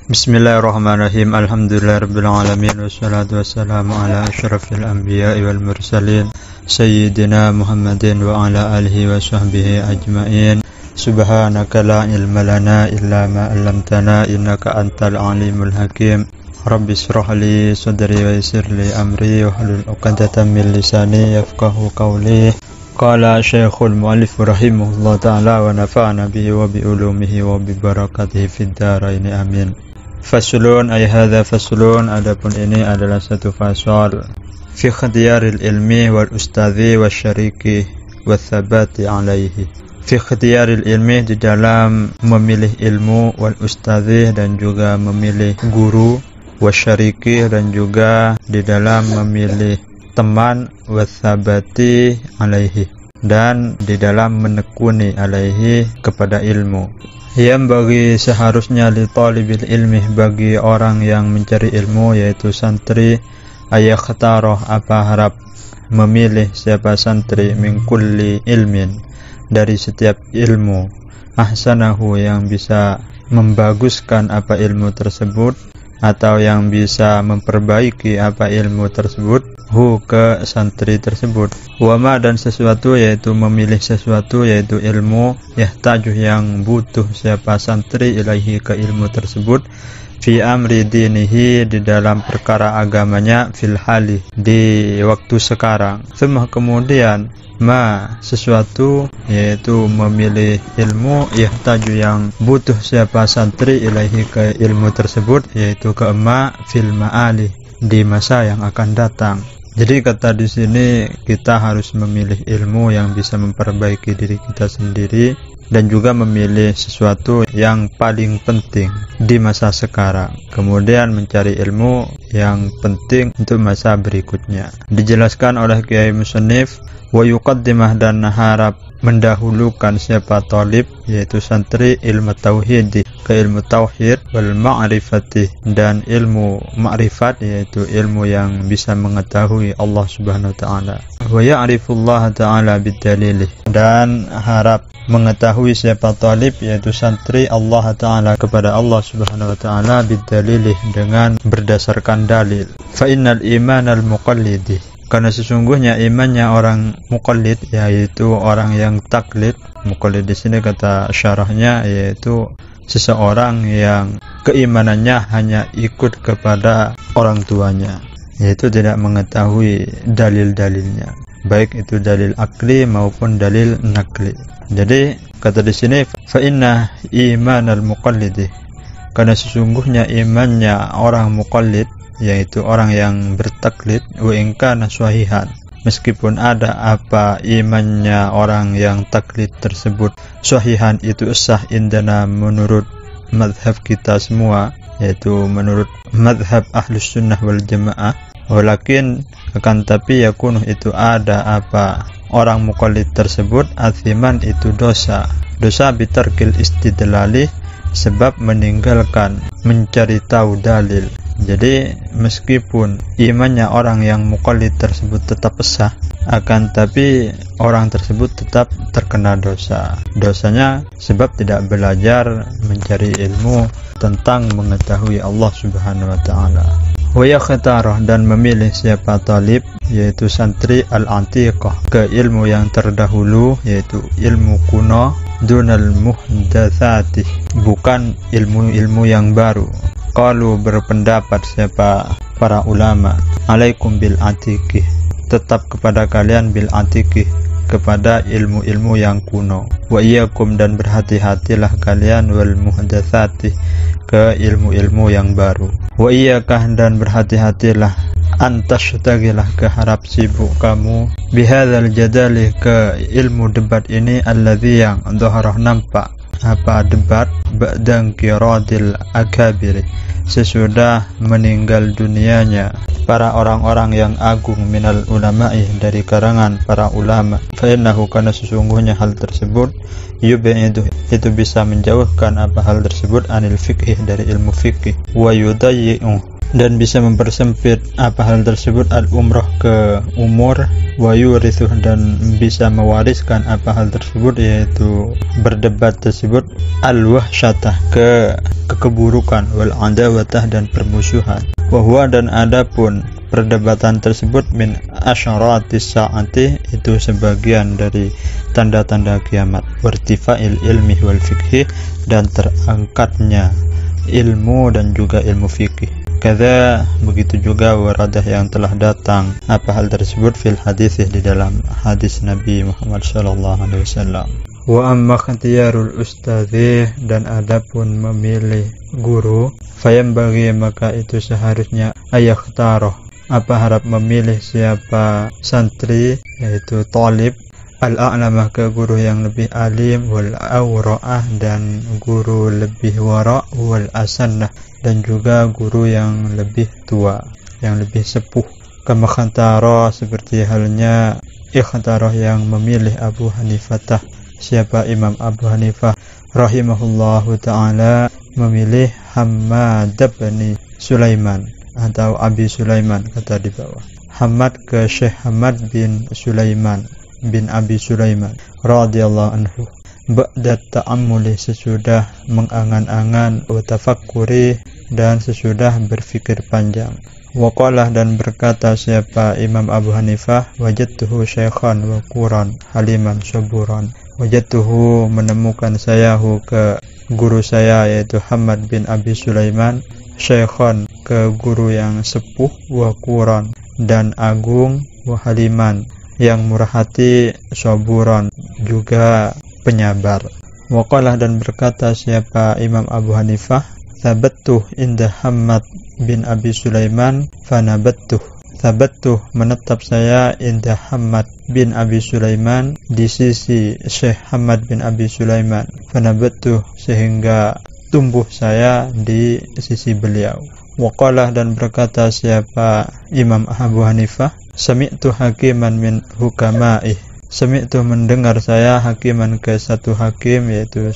Bismillahirrahmanirrahim. Alhamdulillahirabbil alamin wassalatu wassalamu ala asyrafil anbiya'i wal mursalin sayyidina Muhammadin wa ala alihi wa sahbihi ajmain. Subhanaka la ilma lana illa ma 'allamtana innaka antal alimul hakim. Rabbi shrah li sadri wa yassir li amri wahlul 'uqdatam min lisani yafqahu qawli. Qala Syekhul Mu'allif rahimahullah ta'ala wa nafa'ana bihi wa bi ulumihi wa bi barakatihi fid dharain amin. Faslun ay hadza faslun, adapun ini adalah satu fasal fi ikhtiyaril ilmi wal ustadzi wasyariki watsabati alaihi. Fi ikhtiyaril ilmi, di dalam memilih ilmu, wal ustadzi dan juga memilih guru, wasyariki dan juga di dalam memilih teman, watsabati alaihi dan di dalam menekuni alaihi kepada ilmu. Yang bagi seharusnya li talibil ilmi, bagi orang yang mencari ilmu yaitu santri, ayakhtaroh apa harap memilih siapa santri, min kulli ilmin dari setiap ilmu, ahsanahu yang bisa membaguskan apa ilmu tersebut atau yang bisa memperbaiki apa ilmu tersebut, hu ke santri tersebut. Wama dan sesuatu, yaitu memilih sesuatu yaitu ilmu, yahtaju yang butuh siapa santri ilaihi ke ilmu tersebut, fi amri dinihi di dalam perkara agamanya, fil hali di waktu sekarang. Semua kemudian ma sesuatu yaitu memilih ilmu, yahtaju yang butuh siapa santri ilaihi ke ilmu tersebut, yaitu ke ma fil ma'ali di masa yang akan datang. Jadi kata di sini kita harus memilih ilmu yang bisa memperbaiki diri kita sendiri dan juga memilih sesuatu yang paling penting di masa sekarang. Kemudian mencari ilmu yang penting untuk masa berikutnya. Dijelaskan oleh Kiai Musannif, wa yuqaddimah dan harap mendahulukan siapa talib yaitu santri ilmu tauhid ke ilmu tauhid, wal ma'rifati dan ilmu ma'rifat yaitu ilmu yang bisa mengetahui Allah Subhanahu wa taala, wa ya'rifullah taala bidalilih dan harap mengetahui siapa talib yaitu santri Allah taala kepada Allah Subhanahu wa taala bidalilih dengan berdasarkan dalil. Fa innal imanal muqallidi, karena sesungguhnya imannya orang muqallid yaitu orang yang taklid. Muqallid di sini kata syarahnya yaitu seseorang yang keimanannya hanya ikut kepada orang tuanya, yaitu tidak mengetahui dalil-dalilnya, baik itu dalil akli maupun dalil nakli. Jadi kata di sini fa inna imanal muqallidi, karena sesungguhnya imannya orang muqallid yaitu orang yang bertaklid, wa in kana sahihan, meskipun ada apa imannya orang yang taklid tersebut, sahihan itu sah indana menurut mazhab kita semua, yaitu menurut mazhab ahlus sunnah wal jamaah. Walakin akan tapi yakunu itu ada apa orang muqallid tersebut, athiman itu dosa bitarkil istidlali, sebab meninggalkan mencari tahu dalil. Jadi meskipun imannya orang yang muqallid tersebut tetap sah, akan tapi orang tersebut tetap terkena dosa. Dosanya sebab tidak belajar mencari ilmu tentang mengetahui Allah Subhanahu wa taala. Wa yakhtarah dan memilih siapa talib yaitu santri al-antiqah ke ilmu yang terdahulu yaitu ilmu kuno, dunal muhdatsati bukan ilmu-ilmu yang baru. Qalu berpendapat siapa para ulama, alaikum bil atiqih, tetap kepada kalian bil atiqih kepada ilmu-ilmu yang kuno, wa iyyakum dan berhati-hatilah kalian wal muhdatsati ke ilmu-ilmu yang baru, wa iyyakah dan berhati-hatilah antashtaghilah ke harap sibuk kamu bihadzal jadali ke ilmu debat ini, alladzi yang dhaharah nampak apa debat ba'dan qiradil akabiri sesudah meninggal dunianya para orang-orang yang agung minal ulama'i dari karangan para ulama. Fa innahu kana sesungguhnya hal tersebut yub'idu itu bisa menjauhkan apa hal tersebut anil fiqh dari ilmu fikih, wa yudayyi'u dan bisa mempersempit apa hal tersebut al-umrah ke umur, wa yurithu dan bisa mewariskan apa hal tersebut yaitu berdebat tersebut al-wahsyatah keburukan wal adawatah dan permusuhan. Wa huwa dan adapun perdebatan tersebut min asyaratis saati itu sebagian dari tanda-tanda kiamat, wartifa'il ilmi wal fikhi dan terangkatnya ilmu dan juga ilmu fikih. Kada begitu juga waradah yang telah datang apa hal tersebut fil hadis di dalam hadis Nabi Muhammad sallallahu alaihi wasallam. Wa amma ikhtiyarul ustadzi dan adapun memilih guru, fayambaghi maka itu seharusnya ayakhtaroh apa harap memilih siapa santri yaitu talib al-a'lamah ke guru yang lebih alim wal awra'ah dan guru lebih wara' wal asannah dan juga guru yang lebih tua yang lebih sepuh. Kama khantara seperti halnya ikhtarah yang memilih Abu Hanifah, siapa Imam Abu Hanifah rahimahullahu ta'ala memilih Hammad bin Sulaiman atau Abi Sulaiman kata di bawah. Hamad ke Syekh Hamad bin Sulaiman bin Abi Sulaiman radhiyallahu anhu ba'da ta'ammuli sesudah mengangan-angan wa tafakkuri dan sesudah berfikir panjang. Waqalah dan berkata siapa Imam Abu Hanifah wajadtuhu syaikhan wa quran haliman saburan. Wajadtuhu menemukan sayahu ke guru saya yaitu Hamad bin Abi Sulaiman syaikhan ke guru yang sepuh wa quran dan agung wa haliman yang murah hati saburan juga penyabar. Waqalah dan berkata siapa Imam Abu Hanifah thabattuh inda Hamad bin Abi Sulaiman fanabattuh. Thabattuh menetap saya inda Hamad bin Abi Sulaiman di sisi Syekh Hamad bin Abi Sulaiman fanabattuh sehingga tumbuh saya di sisi beliau. Waqalah dan berkata siapa Imam Abu Hanifah sami'tu hakiman min hukama'ih. Sami'tu mendengar saya hakiman ke satu hakim yaitu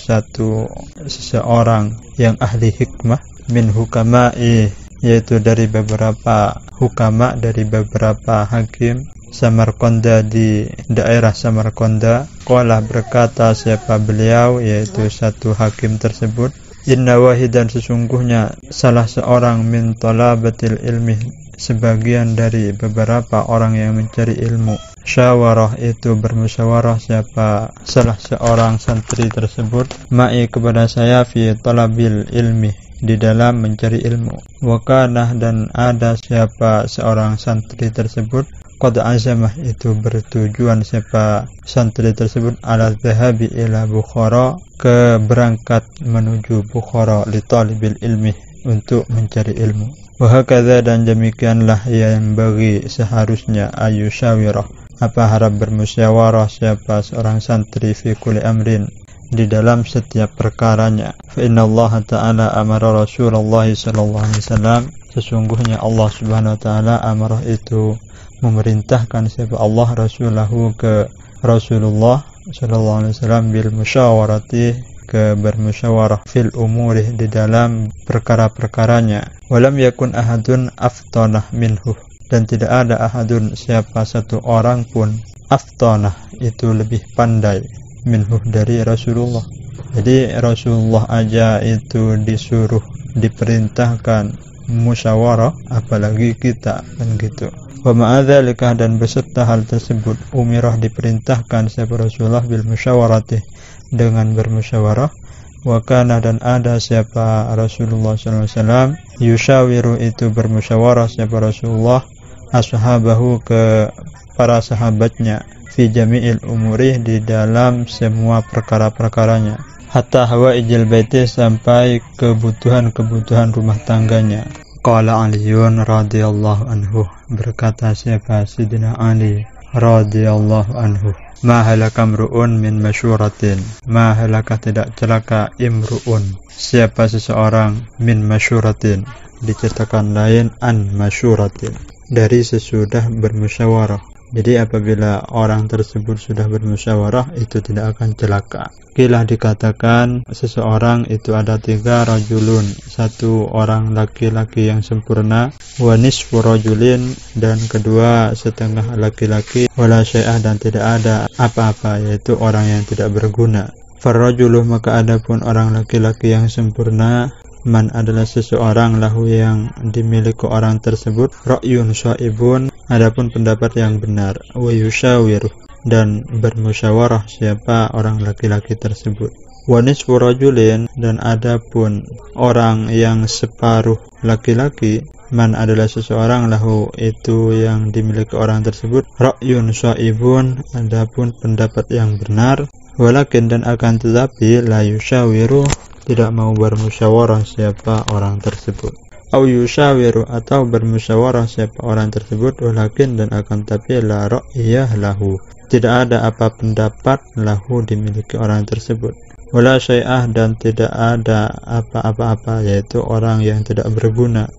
seseorang yang ahli hikmah min hukama'ih yaitu dari beberapa hukama dari beberapa hakim Samarqanda di daerah Samarqanda. Qala berkata siapa beliau yaitu satu hakim tersebut inna wahidan sesungguhnya salah seorang min talabatil ilmi sebagian dari beberapa orang yang mencari ilmu syawarah itu bermusyawarah siapa salah seorang santri tersebut ma'i kepada saya fi talabil ilmi di dalam mencari ilmu. Wakanah dan ada siapa seorang santri tersebut qad azamah itu bertujuan siapa santri tersebut ala dhahabi ila Bukhara ke berangkat menuju Bukhara li talibil ilmi untuk mencari ilmu. Wa hakadha dan demikianlah yang bagi seharusnya ayusyawirah apa harap bermusyawarah siapa seorang santri fi kulli amrin di dalam setiap perkaranya. Fa innallaha ta'ala amara Rasulullah sallallahu alaihi wasallam sesungguhnya Allah Subhanahu wa taala amarah itu memerintahkan siapa Allah rasulahu ke Rasulullah sallallahu alaihi wasallam bil musyawarati ke bermusyawarah fil umuri di dalam perkara-perkaranya. Walam yakun ahadun aftanah minhu dan tidak ada ahadun siapa satu orang pun aftanah itu lebih pandai minhu dari Rasulullah. Jadi Rasulullah aja itu disuruh diperintahkan musyawarah apalagi kita kan gitu. Wa ma'adzalika dan beserta hal tersebut umirah diperintahkan siapa Rasulullah bil musyawarati dengan bermusyawarah. Wa kana dan ada siapa Rasulullah sallallahu alaihi wasallam yusyawiru itu bermusyawarah siapa Rasulullah ashabahu ke para sahabatnya fi jami'il umuri di dalam semua perkara-perkaranya hatta hawaijil baiti sampai kebutuhan-kebutuhan rumah tangganya. Qala Aliun radhiyallahu anhu berkata siapa Sidina Ali radhiyallahu anhu ma halaka imru'un min masyuratin ma halaka tidak celaka imru'un siapa seseorang min masyuratin dicetakan lain an masyuratin dari sesudah bermusyawarah Jadi apabila orang tersebut sudah bermusyawarah, itu tidak akan celaka. Kilah dikatakan seseorang itu ada 3 rajulun, 1 orang laki-laki yang sempurna, wa nisfu rajulin, dan kedua setengah laki-laki, wala syai'ah, dan tidak ada apa-apa, yaitu orang yang tidak berguna. Farrajuluh, maka adapun orang laki-laki yang sempurna, man adalah seseorang lahu yang dimiliki orang tersebut, ra'yun syaibun, adapun pendapat yang benar, wa yushawiruh, dan bermusyawarah siapa orang laki-laki tersebut. Wa nisfu rajulin, dan adapun orang yang separuh laki-laki, man adalah seseorang lahu itu yang dimiliki orang tersebut, ra'yun syaibun, adapun pendapat yang benar, walakin, dan akan tetapi, la yushawiru, tidak mau bermusyawarah siapa orang tersebut. Au yushawiru, atau bermusyawarah siapa orang tersebut, walakin, dan akan tapi, la ra'iyah lahu, tidak ada apa pendapat lahu dimiliki orang tersebut. Wala syai'ah, dan tidak ada apa-apa, yaitu orang yang tidak berguna.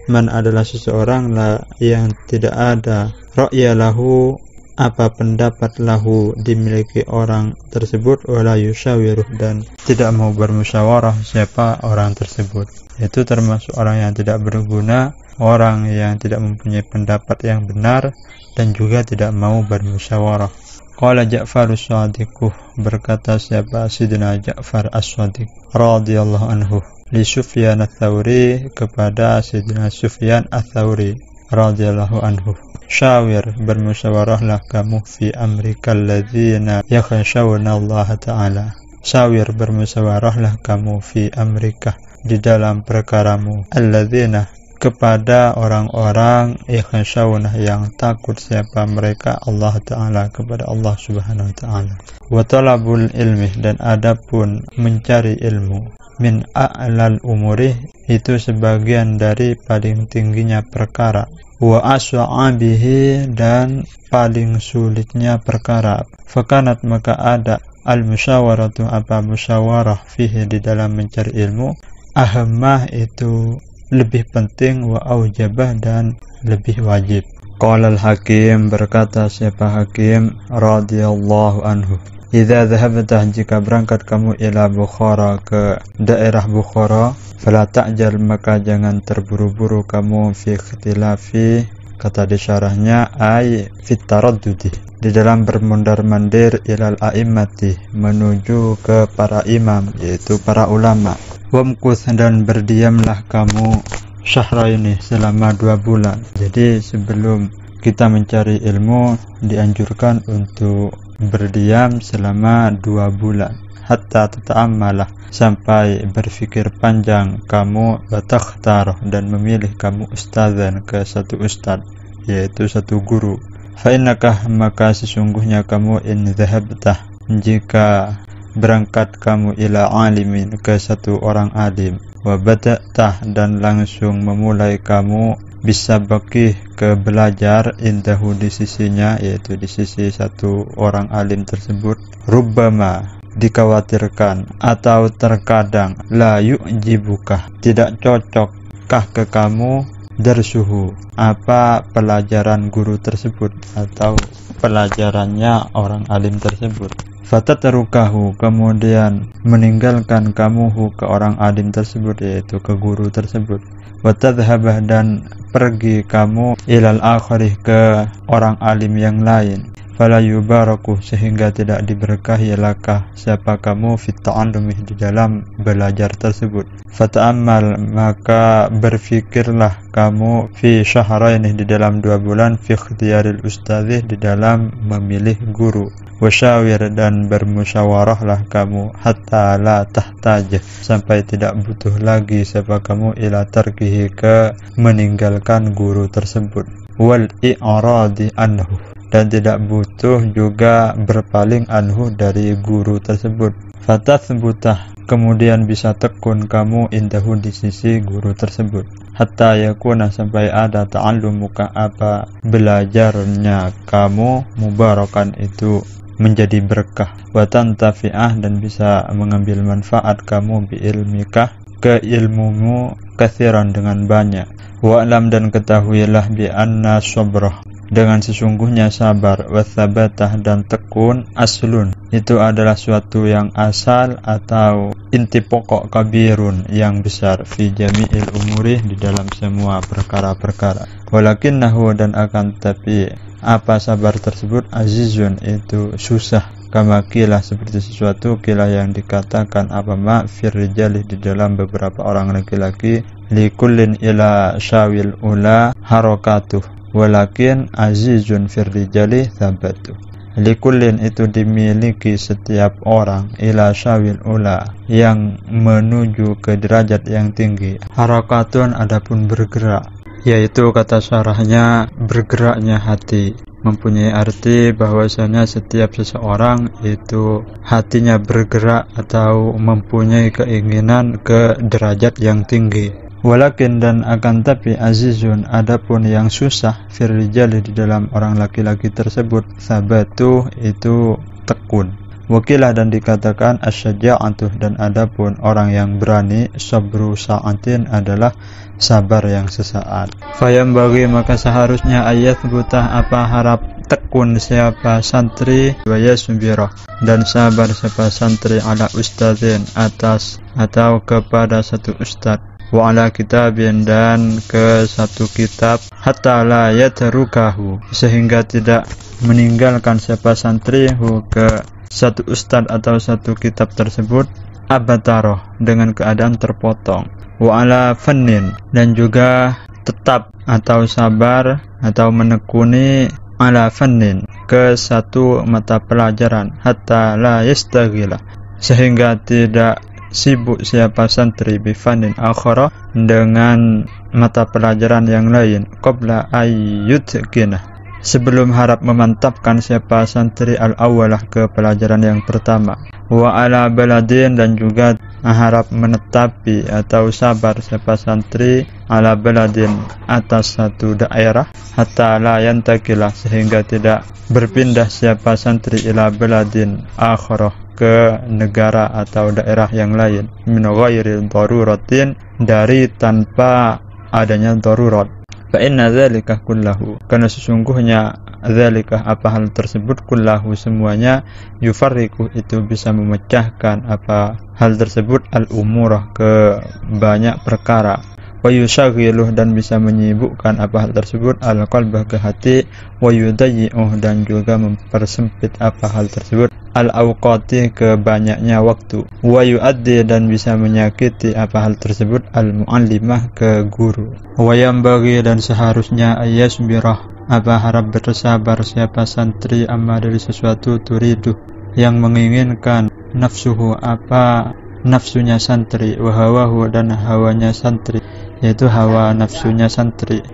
Man adalah seseorang yang tidak ada ra'ya lahu, apa pendapat lahu dimiliki orang tersebut, wala yushawiruh, dan tidak mau bermusyawarah siapa orang tersebut. Itu termasuk orang yang tidak berguna, orang yang tidak mempunyai pendapat yang benar, dan juga tidak mau bermusyawarah. Qala Ja'far as-Shadiq, berkata siapa Sidina Ja'far as-Shadiq radhiyallahu anhu, li Sufyan ats-Tsauri, kepada Sidina Sufyan ats-Tsauri radhiyallahu anhu, syawir, bermusyawarahlah kamu fi amrikal ladzina yakhshawna Allah Ta'ala. Syawir, bermusyawarahlah kamu fi amrika, di dalam perkaramu, alladzina, kepada orang-orang yakhshawna, yang takut siapa mereka, Allah Ta'ala, kepada Allah Subhanahu wa Ta'ala. Wa talabul ilmi, dan adapun mencari ilmu, min a'lal umuri, itu sebagian dari paling tingginya perkara, wa aswa'abihi, dan paling sulitnya perkara. Fakanat, maka ada, al musyawaratu, apa musyawarah, fihi, di dalam mencari ilmu, ahammah, itu lebih penting, wa aujabah, dan lebih wajib. Qala al-Hakim, berkata siapa Hakim radhiyallahu anhu, idza dhahabta, jika berangkat kamu ila Bukhara, ke daerah Bukhara, fala ta'jal, maka jangan terburu-buru kamu, fi ikhtilafi, kata di syarahnya, ay fit taraddudi, di dalam bermundar-mandir, ilal a'immati, menuju ke para imam, yaitu para ulama. Wamkuth, dan berdiamlah kamu, syahraini, selama 2 bulan. Jadi sebelum kita mencari ilmu, dianjurkan untuk berdiam selama 2 bulan. Hatta tata'ammalah, sampai berfikir panjang kamu, batakhtar, dan memilih kamu ustadzan, ke satu ustadz, yaitu satu guru. Fa'innakah, maka sesungguhnya kamu, in dhahabtah, jika berangkat kamu ila alimin, ke satu orang alim, wa bada'tah, dan langsung memulai kamu, bisa baki, ke belajar, indahu, di sisinya, yaitu di sisi satu orang alim tersebut, rubbama, dikhawatirkan, atau terkadang, la yu'jibuka, tidak cocokkah ke kamu, darsuhu, apa pelajaran guru tersebut, atau pelajarannya orang alim tersebut. Fatatrukahu, kemudian meninggalkan kamu, ke orang alim tersebut, yaitu ke guru tersebut. Watadhhabah, dan pergi kamu, ilal akhirih, ke orang alim yang lain. Fala yubaraku, sehingga tidak diberkahi laka, siapa kamu, fit ta'allumi, di dalam belajar tersebut. Fata'ammal, maka berfikirlah kamu, fi syahraini, di dalam 2 bulan, fi ikhtiyaril ustadzih, di dalam memilih guru. Wasyawir, dan bermusyawarahlah kamu, hatta la tahtaj, sampai tidak butuh lagi siapa kamu, ila tarkihi, ke meninggalkan guru tersebut. Wal i'radi anhu, dan tidak butuh juga berpaling anhu, dari guru tersebut. Fatathbutah, kemudian bisa tekun kamu, indahu, di sisi guru tersebut. Hatta yakuna, sampai ada, ta'allumuka, apa belajarnya kamu, mubarakan, itu menjadi berkah, wa tantafi'ah, dan bisa mengambil manfaat kamu, bi ilmika, ke ilmumu, katsiran, dengan banyak. Wa alam, dan ketahuilah, bi anna sabrah, dengan sesungguhnya sabar, watsabatah dan tekun, aslun itu adalah suatu yang asal atau inti pokok, kabirun yang besar, fi jami'il umuri di dalam semua perkara-perkara. Walakinnahu dan akan tapi apa sabar tersebut, azizun itu susah, kama kilah seperti sesuatu kilah yang dikatakan apa ma fir rijali di dalam beberapa orang laki-laki, likullin ila syawil ula harakatuh, walakin azizun fir rijali thabatu. Likullin itu dimiliki setiap orang, ila syawil ula yang menuju ke derajat yang tinggi, harakatun adapun bergerak, yaitu kata syarahnya bergeraknya hati, mempunyai arti bahwasanya setiap seseorang itu hatinya bergerak atau mempunyai keinginan ke derajat yang tinggi. Walakin dan akan tapi azizun adapun yang susah fir rijali di dalam orang laki-laki tersebut, sabatu itu tekun. Wakilah dan dikatakan asyaja'atuh dan adapun orang yang berani, sabru sa'atin adalah sabar yang sesaat. Fayam bagi maka seharusnya ayat butah apa harap tekun siapa santri, waya sumbirah dan sabar siapa santri, ala ustadzin atas atau kepada satu ustadz, wa ala kitabin dan ke satu kitab, hatta la yatrukahu sehingga tidak meninggalkan siapa santri ke satu ustadz atau satu kitab tersebut, abataroh dengan keadaan terpotong, wa ala fannin dan juga tetap atau sabar atau menekuni, ala fannin ke satu mata pelajaran, hatta la yastaghila sehingga tidak sibuk siapa santri bifanin akhara dengan mata pelajaran yang lain, qabla ayyutqina sebelum harap memantapkan siapa santri al-awalah ke pelajaran yang pertama, wa ala baladin dan juga harap menetapi atau sabar siapa santri ala baladin atas satu daerah, hatta la yantakilah sehingga tidak berpindah siapa santri ila baladin akhara ke negara atau daerah yang lain, min ghairi daruratin dari tanpa adanya darurat. Fa inna dzalika kullahu karena sesungguhnya dzalika apa hal tersebut, kullahu semuanya, yufarriqu itu bisa memecahkan apa hal tersebut, al-umurah ke banyak perkara, wa yusaghiluh dan bisa menyibukkan apa hal tersebut, al-qalbah ke hati, wa yudayyi'uh dan juga mempersempit apa hal tersebut, al-awqati ke banyaknya waktu, wa yu'addi dan bisa menyakiti apa hal tersebut, al-mu'allimah ke guru, wa yambaghi dan seharusnya ayyasbirah apa harap bersabar siapa santri amma dari sesuatu, turidu yang menginginkan, nafsuhu apa nafsunya santri, wa hawahu dan hawanya santri yaitu hawa nafsunya santri.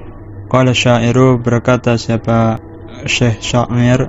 Qala syairu berkata siapa Syekh Syair,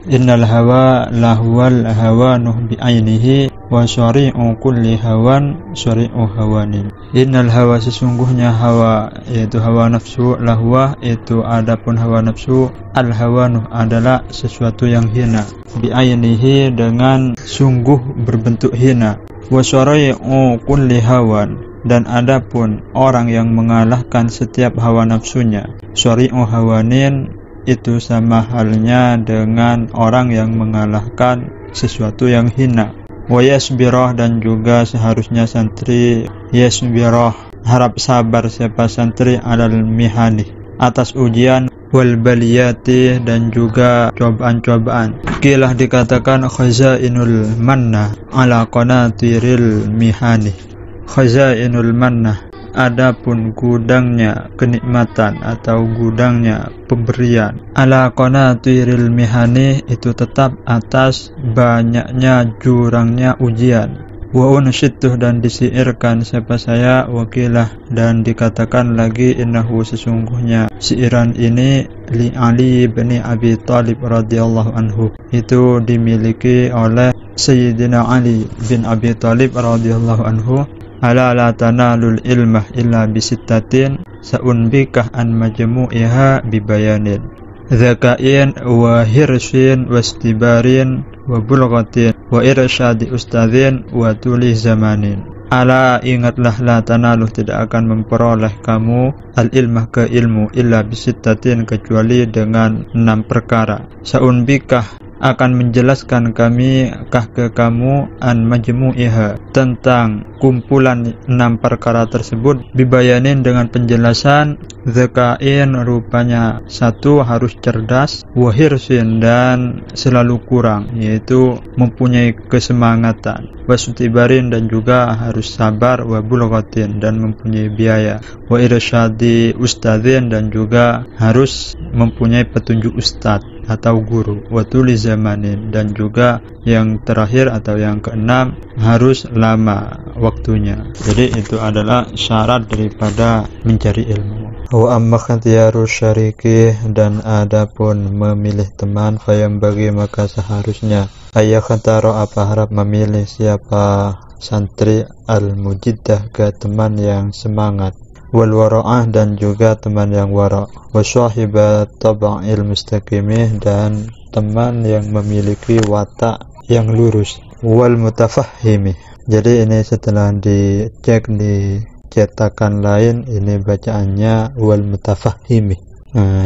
innal hawa lahuwal hawanu bi'ainihi wa syari'u kulli hawan syari'u hawanin. Innal hawa sesungguhnya hawa yaitu hawa nafsu, lahuwa itu adapun hawa nafsu, al hawanu adalah sesuatu yang hina, bi'ainihi dengan sungguh berbentuk hina, wa syari'u kulli hawan dan adapun orang yang mengalahkan setiap hawa nafsunya, syari'u hawanin itu sama halnya dengan orang yang mengalahkan sesuatu yang hina. Wa yasbirah dan juga seharusnya santri yasbirah harap sabar siapa santri alal mihani atas ujian, wal baliyati dan juga cobaan-cobaan. Kilah dikatakan khazainul manna ala qanatiril mihani, khazainul manna adapun gudangnya kenikmatan atau gudangnya pemberian, ala qanatiril mihani itu tetap atas banyaknya jurangnya ujian, wa unsyituh dan disiirkan siapa saya, wakilah dan dikatakan lagi innahu sesungguhnya siiran ini li Ali bin Abi Thalib radhiyallahu anhu itu dimiliki oleh Sayyidina Ali bin Abi Thalib radhiyallahu anhu, ala la tanalul ilmah illa bisittatin sa'unbikah an majmu'iha bibayanin, dzakain wa hirsin wastibarin wa bulghatin wa irsyadi ustadzin wa tuli zamanin. Ala ingatlah la tanaluh tidak akan memperoleh kamu al-ilmah ke ilmu illa bisittatin kecuali dengan 6 perkara. Saunbikah akan menjelaskan kami ke kamu an majmu'iha tentang kumpulan 6 perkara tersebut bibayanin dengan penjelasan zakain rupanya 1 harus cerdas wahirsin dan selalu kurang yaitu mempunyai kesemangatan wasutibarin dan juga harus sabar wa bulghatin dan mempunyai biaya wa irsyadi ustadzin dan juga harus mempunyai petunjuk ustadz atau guru wa tuli zamanin dan juga yang terakhir atau yang keenam harus lama waktunya. Jadi itu adalah syarat daripada mencari ilmu. Wa amma ikhtiyaru syariki dan adapun memilih teman fayam bagi maka seharusnya ayakhtaro apa harap memilih siapa santri al-mujiddah ke teman yang semangat wal wara'ah dan juga teman yang wara' wa sahibat tab'il mustaqimih dan teman yang memiliki watak yang lurus wal mutafahhimi. Jadi ini setelah dicek di cetakan lain ini bacaannya wal mutafahhimi.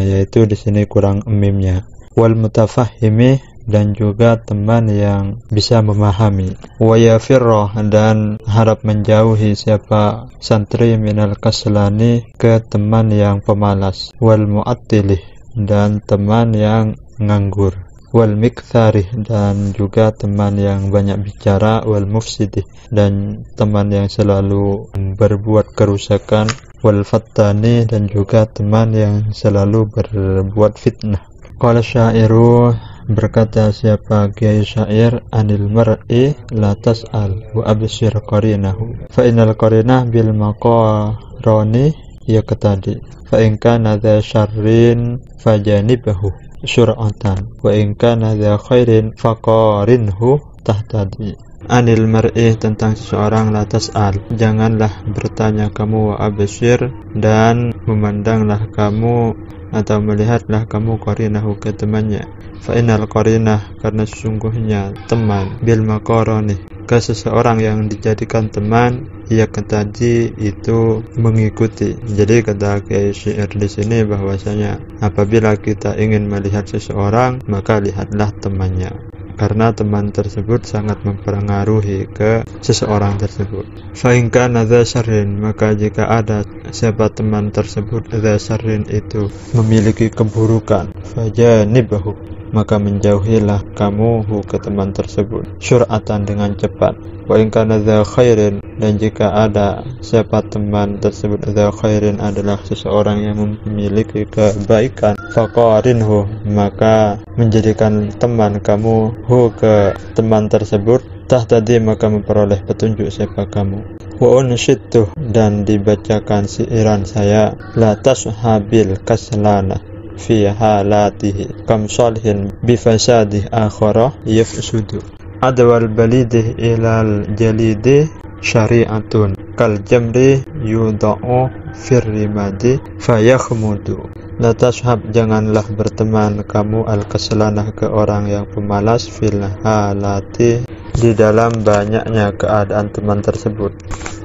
Yaitu di sini kurang mimnya. Wal mutafahhimi dan juga teman yang bisa memahami wa yafirrah dan harap menjauhi siapa santri minal kaslani ke teman yang pemalas wal mu'attilih dan teman yang nganggur wal miktharih dan juga teman yang banyak bicara wal mufsidih dan teman yang selalu berbuat kerusakan wal fattani dan juga teman yang selalu berbuat fitnah. Qala syairu berkata siapa kiai syair anil mar'i la tas'al wa absir qarinahu fa innal qarinah bil maqarani yaqtadi fa in kana dha syarrin fajanibahu syur'atan wa in kana dha khairin faqarinhu tahtadi. Anil mar'i tentang seseorang la tas'al janganlah bertanya kamu wa absir dan memandanglah kamu atau melihatlah kamu qarinahu ke temannya fa innal qarinah karena sesungguhnya teman bil maqarani ke seseorang yang dijadikan teman ia tadi itu mengikuti. Jadi kata Kiai Syair di sini bahwasanya apabila kita ingin melihat seseorang maka lihatlah temannya karena teman tersebut sangat mempengaruhi ke seseorang tersebut. Fa in kana dza syarrin maka jika ada siapa teman tersebut dza syarrin itu memiliki keburukan fajanibahu maka menjauhilah kamu ke teman tersebut syur'atan dengan cepat. Wa in kana dza khairin dan jika ada siapa teman tersebut dza khairin adalah seseorang yang memiliki kebaikan faqarinhu maka menjadikan teman kamu ke teman tersebut tahtadi maka memperoleh petunjuk siapa kamu. Wa unsyidtu dan dibacakan siiran saya la tashabil kaslana fi halatihi kam salihin bifasadi akhara yafsudu adwal balidih ilal jalidi syari'atun kal jamri yudha'u firrimadi fayakhmudu. La tashab janganlah berteman kamu al-kaslanah ke orang yang pemalas fil halati di dalam banyaknya keadaan teman tersebut.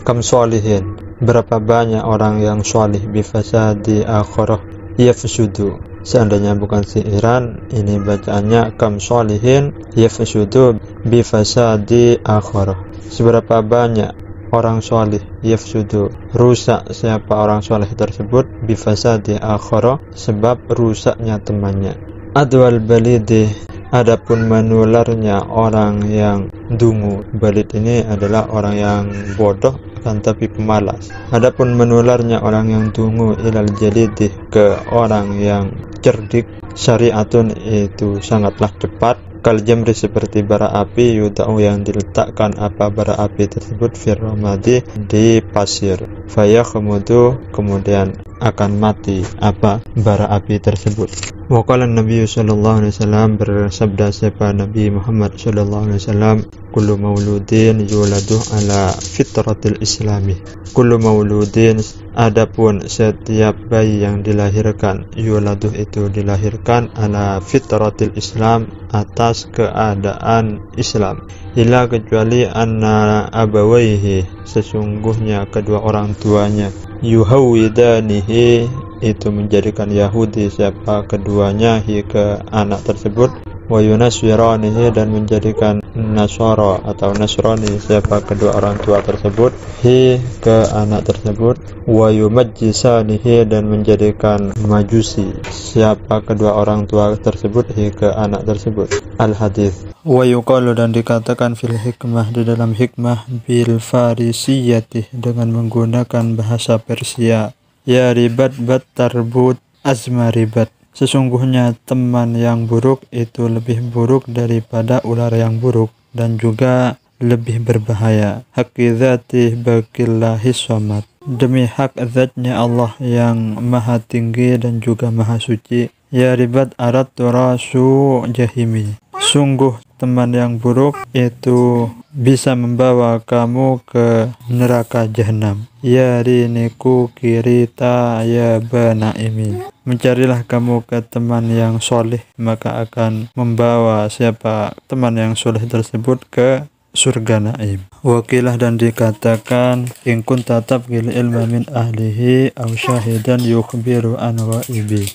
Kam sholihin berapa banyak orang yang sholih bifasadi akhirah yafsudu. Seandainya bukan siiran ini bacaannya kam sholihin yafsudu bifasadi akhirah. Seberapa banyak orang soleh yafsudu rusak siapa orang soleh tersebut bifasadi akhirah sebab rusaknya temannya. Adwal balidi adapun menularnya orang yang dungu. Balid ini adalah orang yang bodoh kan tapi pemalas. Adapun menularnya orang yang dungu ilal jalidi ke orang yang cerdik syari'atun itu sangatlah cepat. Kal jamri seperti bara api yudau yang diletakkan apa bara api tersebut firramadi di pasir fayakhmudu kemudian akan mati apa bara api tersebut. Wa qala Nabi sallallahu alaihi wasallam, bersabda siapa Nabi Muhammad sallallahu alaihi wasallam, kullu mauludin yuladu ala fitratil islami. Kullu mauludin, adapun setiap bayi yang dilahirkan, yuladu itu dilahirkan ala fitratil islam, atas keadaan Islam. Ila kecuali anna abawaihi, sesungguhnya kedua orang tuanya, yuhawidanihi, itu menjadikan Yahudi siapa keduanya hi ke anak tersebut, wa yunaswiranihi, dan menjadikan Nasara atau Nasrani siapa kedua orang tua tersebut hi ke anak tersebut, wa yumajjisanihi, dan menjadikan Majusi siapa kedua orang tua tersebut hi ke anak tersebut. Al-hadis. Wa yuqalu, dan dikatakan fil hikmah, di dalam hikmah, bil farisiyati, dengan menggunakan bahasa Persia, ya ribat bat tarbut azma ribat, sesungguhnya teman yang buruk itu lebih buruk daripada ular yang buruk, dan juga lebih berbahaya. Hakizati baqillahi somad, demi hak zatnya Allah yang maha tinggi dan juga maha suci. Ya ribat arat turasu jahimi, sungguh teman yang buruk itu bisa membawa kamu ke neraka jahanam. Ya riniku kirita ya banaimi, mencarilah kamu ke teman yang soleh, maka akan membawa siapa teman yang soleh tersebut ke surga naim. Wakilah, dan dikatakan, in kunta tabghil ilma min ahlihi aw syahidan yukhbiru an ghaibi.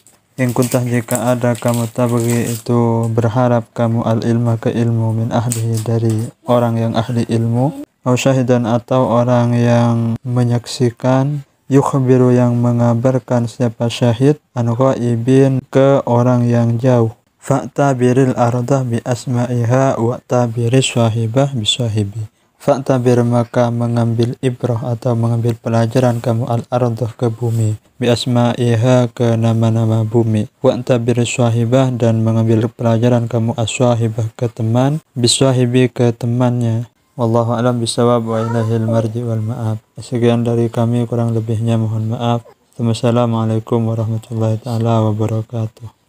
In kuntah, jika ada kamu tabghi itu berharap kamu al ilma ke ilmu, min ahlihi dari orang yang ahli ilmu, aw syahidan atau orang yang menyaksikan, yukhbiru yang mengabarkan siapa syahid, an ghaibin ke orang yang jauh. Fa'tabiril ardah bi asma'iha wa tabiris swahibah bi swahibi. Fa'tabir, maka mengambil ibrah atau mengambil pelajaran kamu al-ardah ke bumi, bi asma'iha ke nama-nama bumi, wa tabir swahibah, dan mengambil pelajaran kamu as-swahibah ke teman, bi swahibi ke temannya. Wallahu a'lam bisawab, wa ilahil marji wal ma'ab. Sekian dari kami, kurang lebihnya mohon maaf. Wassalamualaikum warahmatullahi taala wabarakatuh.